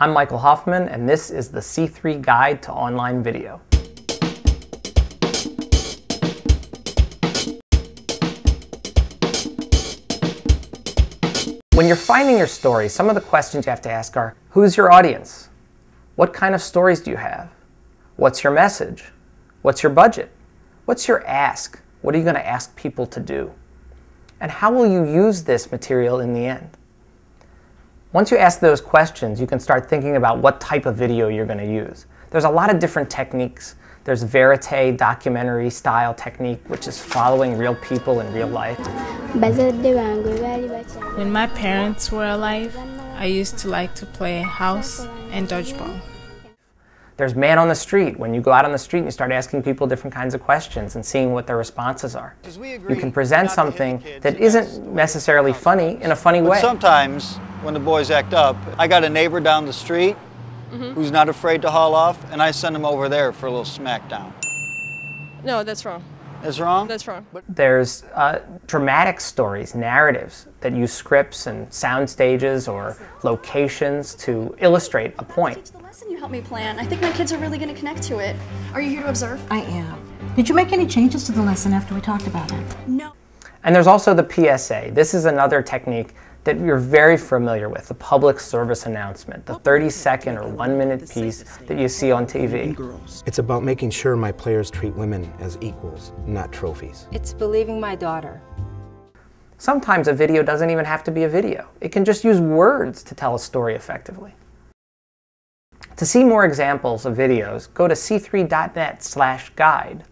I'm Michael Hoffman, and this is the C3 Guide to Online Video. When you're finding your story, some of the questions you have to ask are, who's your audience? What kind of stories do you have? What's your message? What's your budget? What's your ask? What are you going to ask people to do? And how will you use this material in the end? Once you ask those questions, you can start thinking about what type of video you're going to use. There's a lot of different techniques. There's verite documentary style technique, which is following real people in real life. When my parents were alive, I used to like to play house and dodgeball. There's man on the street. When you go out on the street and you start asking people different kinds of questions and seeing what their responses are. You can present something that isn't necessarily funny in a funny way. Sometimes, when the boys act up, I got a neighbor down the street who's not afraid to haul off, and I send him over there for a little smackdown. No, that's wrong. That's wrong? That's wrong. There's dramatic stories, narratives that use scripts and sound stages or locations to illustrate a point. Teach the lesson you helped me plan. I think my kids are really going to connect to it. Are you here to observe? I am. Did you make any changes to the lesson after we talked about it? No. And there's also the PSA. This is another technique that you're very familiar with, the public service announcement, the 30-second or 1-minute piece that you see on TV. It's about making sure my players treat women as equals, not trophies. It's believing my daughter. Sometimes a video doesn't even have to be a video. It can just use words to tell a story effectively. To see more examples of videos, go to c3.net/guide.